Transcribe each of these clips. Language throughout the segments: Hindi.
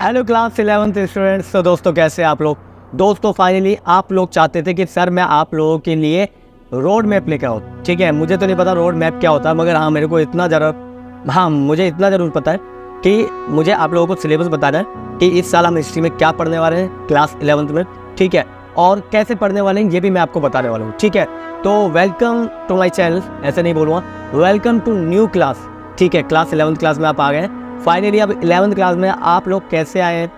Hello class 11th students. तो दोस्तों कैसे आप लोग। दोस्तों फाइनली आप लोग चाहते थे कि सर मैं आप लोगों के लिए रोड मैप लेकर आऊँ। ठीक है, मुझे तो नहीं पता रोड मैप क्या होता है, मगर हाँ मेरे को इतना मुझे इतना ज़रूर पता है कि मुझे आप लोगों को सिलेबस बताना है कि इस साल हम हिस्ट्री में क्या पढ़ने वाले हैं क्लास 11th में। ठीक है, और कैसे पढ़ने वाले हैं ये भी मैं आपको बताने वाला हूँ। ठीक है, तो वेलकम टू माई चैनल, ऐसे नहीं बोलूँगा, वेलकम टू न्यू क्लास। ठीक है, क्लास 11th क्लास में आप आ गए हैं फाइनली। अब 11th क्लास में आप लोग कैसे आए हैं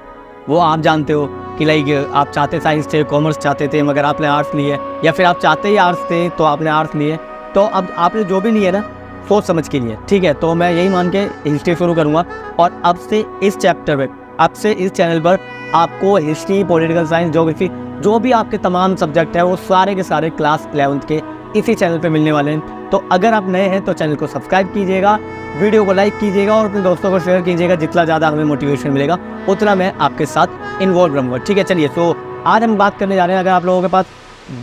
वो आप जानते हो कि लाइक आप चाहते साइंस थे, कॉमर्स चाहते थे मगर आपने आर्ट्स लिए, या फिर आप चाहते ही आर्ट्स थे तो आपने आर्ट्स लिए। तो अब आपने जो भी लिए ना सोच समझ के लिए। ठीक है, तो मैं यही मान के हिस्ट्री शुरू करूँगा और अब से इस चैप्टर में, अब से इस चैनल पर आपको हिस्ट्री, पॉलिटिकल साइंस, ज्योग्राफी, जो भी आपके तमाम सब्जेक्ट हैं वो सारे के सारे क्लास 11th के इसी चैनल पे मिलने वाले हैं। तो अगर आप नए हैं तो चैनल को सब्सक्राइब कीजिएगा, वीडियो को लाइक कीजिएगा और अपने दोस्तों को शेयर कीजिएगा। जितना ज़्यादा हमें मोटिवेशन मिलेगा उतना मैं आपके साथ इन्वॉल्व रहूँगा। ठीक है, चलिए तो आज हम बात करने जा रहे हैं। अगर आप लोगों के पास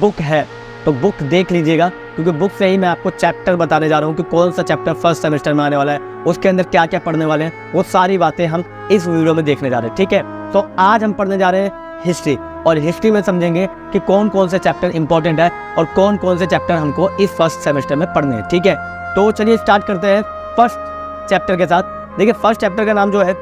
बुक है तो बुक देख लीजिएगा, क्योंकि बुक से ही मैं आपको चैप्टर बताने जा रहा हूँ कि कौन सा चैप्टर फर्स्ट सेमेस्टर में आने वाला है, उसके अंदर क्या क्या पढ़ने वाले हैं, वो सारी बातें हम इस वीडियो में देखने जा रहे हैं। ठीक है, तो आज हम पढ़ने जा रहे हैं हिस्ट्री, और हिस्ट्री में समझेंगे कि कौन कौन से चैप्टर इंपॉर्टेंट है और कौन कौन से चैप्टर हमको इस फर्स्ट सेमेस्टर में पढ़ने हैं। ठीक है, तो चलिए स्टार्ट करते हैं फर्स्ट चैप्टर के साथ। देखिए फर्स्ट चैप्टर का नाम जो है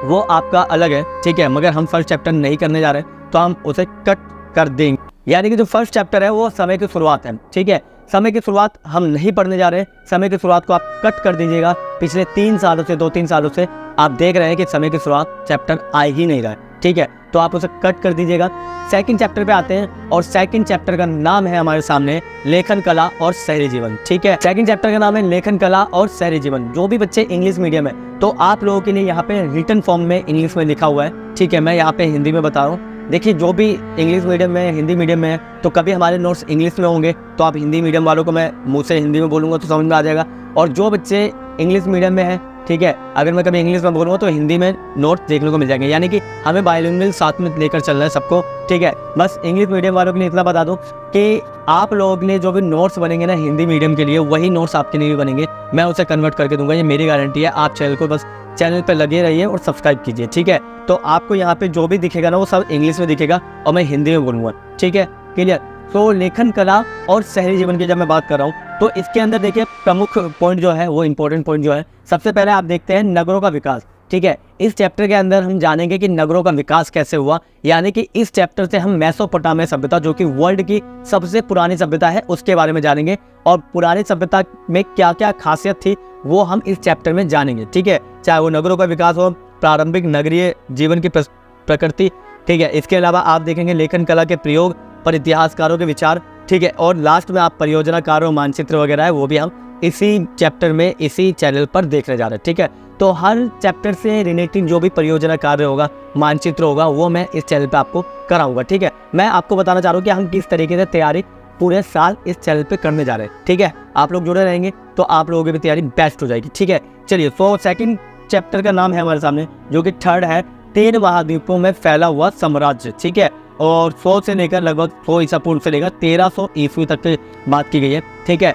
वो आपका अलग है। ठीक है, मगर हम फर्स्ट चैप्टर नहीं करने जा रहे तो हम उसे कट कर देंगे। यानी कि जो फर्स्ट चैप्टर है वो समय की शुरुआत है। ठीक है, समय की शुरुआत हम नहीं पढ़ने जा रहे। समय की शुरुआत को आप कट कर दीजिएगा। पिछले 3 सालों से, 2-3 सालों से आप देख रहे हैं कि समय की शुरुआत चैप्टर आ ही नहीं रहा है। ठीक है, तो आप उसे कट कर दीजिएगा। सेकंड चैप्टर पे आते हैं और सेकंड चैप्टर का नाम है हमारे सामने लेखन कला और शहरी जीवन। ठीक है, सेकंड चैप्टर का नाम है लेखन कला और शहरी जीवन। जो भी बच्चे इंग्लिश मीडियम है तो आप लोगों के लिए यहाँ पे रिटन फॉर्म में इंग्लिश में लिखा हुआ है। ठीक है, मैं यहाँ पे हिंदी में बता रहा हूँ। देखिए जो भी इंग्लिश मीडियम में, हिंदी मीडियम में है तो कभी हमारे नोट्स इंग्लिश में होंगे तो आप हिंदी मीडियम वालों को मैं मुँह से हिंदी में बोलूँगा तो समझ में आ जाएगा। और जो बच्चे इंग्लिश मीडियम में है, ठीक है, अगर मैं कभी इंग्लिश में बोलूँगा तो हिंदी में नोट देखने को मिल जाएंगे। यानी कि हमें बाइलिंगुअल साथ में लेकर चलना है सबको। ठीक है, बस इंग्लिश मीडियम वालों के लिए इतना बता दूं कि आप लोगों के लिए जो भी नोट्स बनेंगे ना हिंदी मीडियम के लिए, वही नोट्स आपके लिए भी बनेंगे। मैं उसे कन्वर्ट करके दूंगा, ये मेरी गारंटी है। आप चैनल पर लगे रहिए और सब्सक्राइब कीजिए। ठीक है, तो आपको यहाँ पे जो भी दिखेगा ना वो सब इंग्लिश में दिखेगा और मैं हिंदी में बोलूँगा। ठीक है, क्लियर। तो लेखन कला और शहरी जीवन की जब मैं बात कर रहा हूँ तो इसके अंदर देखिए प्रमुख पॉइंट जो है वो इंपॉर्टेंट पॉइंट जो है, सबसे पहले आप देखते हैं नगरों का विकास। ठीक है, इस चैप्टर के अंदर हम जानेंगे कि नगरों का विकास कैसे हुआ। यानी कि इस चैप्टर से हम मेसोपोटामिया सभ्यता, जो कि वर्ल्ड की सबसे पुरानी सभ्यता है, उसके बारे में जानेंगे और पुरानी सभ्यता में क्या क्या खासियत थी वो हम इस चैप्टर में जानेंगे। ठीक है, चाहे वो नगरों का विकास हो, प्रारंभिक नगरीय जीवन की प्रकृति। ठीक है, इसके अलावा आप देखेंगे लेखन कला के प्रयोग पर इतिहासकारों के विचार। ठीक है, और लास्ट में आप परियोजना कार्य, मानचित्र वगैरह है वो भी हम इसी चैप्टर में, इसी चैनल पर देखने जा रहे हैं। ठीक है, तो हर चैप्टर से रिलेटेड जो भी परियोजना कार्य होगा, मानचित्र होगा, वो मैं इस चैनल पे आपको कराऊंगा। ठीक है, मैं आपको बताना चाह रहा हूँ कि हम किस तरीके से तैयारी पूरे साल इस चैनल पे करने जा रहे हैं। ठीक है, आप लोग जुड़े रहेंगे तो आप लोगों की भी तैयारी बेस्ट हो जाएगी। ठीक है, चलिए तो सेकंड चैप्टर का नाम है हमारे सामने, जो कि थर्ड है 3 महाद्वीपों में फैला हुआ साम्राज्य। ठीक है, और 100 से लेकर लगभग 100 ईसा पूर्व से लेकर 1300 ईस्वी तक की बात की गई है। ठीक है,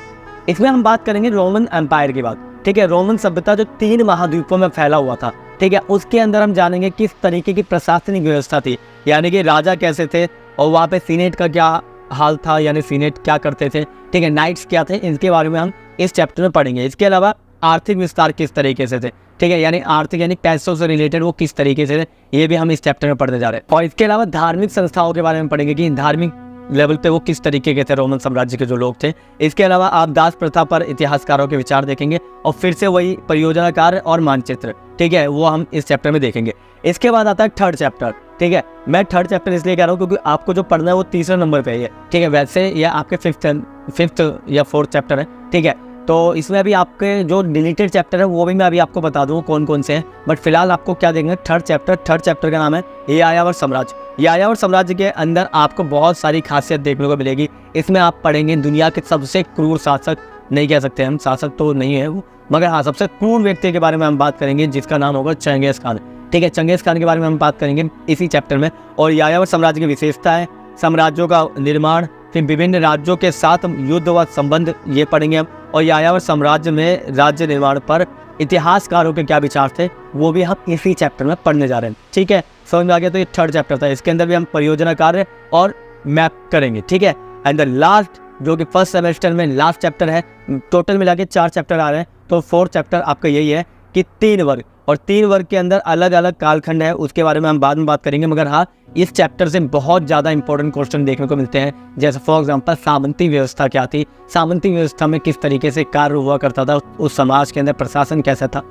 इसमें हम बात करेंगे रोमन एम्पायर की बात। ठीक है, रोमन सभ्यता जो 3 महाद्वीपों में फैला हुआ था। ठीक है, उसके अंदर हम जानेंगे किस तरीके की प्रशासनिक व्यवस्था थी, यानी कि राजा कैसे थे और वहाँ पे सीनेट का क्या हाल था, यानी सीनेट क्या करते थे। ठीक है, नाइट्स क्या थे, इनके बारे में हम इस चैप्टर में पढ़ेंगे। इसके अलावा आर्थिक विस्तार किस तरीके से थे। ठीक है, यानी आर्थिक यानी पैसों से रिलेटेड वो किस तरीके से थे, ये भी हम इस चैप्टर में पढ़ने जा रहे हैं। और इसके अलावा धार्मिक संस्थाओं के बारे में पढ़ेंगे कि धार्मिक लेवल पे वो किस तरीके के थे रोमन साम्राज्य के जो लोग थे। इसके अलावा आप दास प्रथा पर इतिहासकारों के विचार देखेंगे और फिर से वही परियोजना कार्य और मानचित्र। ठीक है, वो हम इस चैप्टर में देखेंगे। इसके बाद आता है थर्ड चैप्टर। ठीक है, मैं थर्ड चैप्टर इसलिए कह रहा हूँ क्योंकि आपको जो पढ़ना है वो तीसरे नंबर पे है। ठीक है, वैसे ये आपके फिफ्थ या फोर्थ चैप्टर है। ठीक है, तो इसमें अभी आपके जो डिलीटेड चैप्टर है वो भी मैं अभी आपको बता दूँ कौन कौन से हैं, बट फिलहाल आपको क्या देंगे थर्ड चैप्टर का नाम है यायावर साम्राज्य। यायावर साम्राज्य के अंदर आपको बहुत सारी खासियत देखने को मिलेगी। इसमें आप पढ़ेंगे दुनिया के सबसे क्रूर शासक, नहीं कह सकते हम, शासक तो नहीं है वो, मगर हाँ सबसे क्रूर व्यक्ति के बारे में हम बात करेंगे जिसका नाम होगा चंगेज खान। ठीक है, चंगेज खान के बारे में हम बात करेंगे इसी चैप्टर में। और यायावर साम्राज्य की विशेषताएं, साम्राज्यों का निर्माण, फिर विभिन्न राज्यों के साथ युद्ध व संबंध, ये पढ़ेंगे हम। और यायावर साम्राज्य में राज्य निर्माण पर इतिहासकारों के क्या विचार थे वो भी हम इसी चैप्टर में पढ़ने जा रहे हैं। ठीक है, समझ में आ गया। तो ये थर्ड चैप्टर था, इसके अंदर भी हम परियोजना कार्य और मैप करेंगे। ठीक है, एंड द लास्ट जो कि फर्स्ट सेमेस्टर में लास्ट चैप्टर है, टोटल मिला के 4 चैप्टर आ रहे हैं। तो फोर्थ चैप्टर आपका यही है कि 3 वर्ग, और 3 वर्ग के अंदर अलग अलग कालखंड है, उसके बारे में हम बाद में बात करेंगे। मगर हाँ, इस चैप्टर से बहुत ज़्यादा इंपॉर्टेंट क्वेश्चन देखने को मिलते हैं। जैसे फॉर एग्जांपल सामंती व्यवस्था क्या थी, सामंती व्यवस्था में किस तरीके से कार्य हुआ करता था, उस समाज के अंदर प्रशासन कैसा था,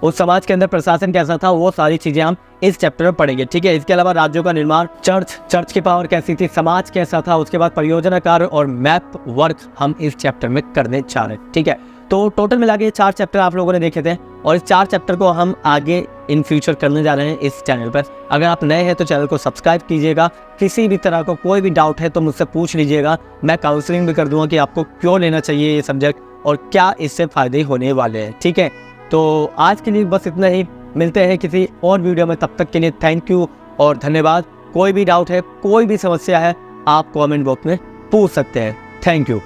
उस समाज के अंदर प्रशासन कैसा था, वो सारी चीज़ें हम इस चैप्टर में पढ़ेंगे। ठीक है, इसके अलावा राज्यों का निर्माण, चर्च की पावर कैसी थी, समाज कैसा था, उसके बाद परियोजना कार्य और मैप वर्क हम इस चैप्टर में करने चाह रहे हैं। ठीक है, तो टोटल मिला के 4 चैप्टर आप लोगों ने देखे थे, और इस 4 चैप्टर को हम आगे इन फ्यूचर करने जा रहे हैं इस चैनल पर। अगर आप नए हैं तो चैनल को सब्सक्राइब कीजिएगा। किसी भी तरह का कोई भी डाउट है तो मुझसे पूछ लीजिएगा, मैं काउंसलिंग भी कर दूंगा कि आपको क्यों लेना चाहिए ये सब्जेक्ट और क्या इससे फ़ायदे होने वाले हैं। ठीक है, तो आज के लिए बस इतना ही, मिलते हैं किसी और वीडियो में। तब तक के लिए थैंक यू और धन्यवाद। कोई भी डाउट है, कोई भी समस्या है, आप कमेंट बॉक्स में पूछ सकते हैं। Thank you.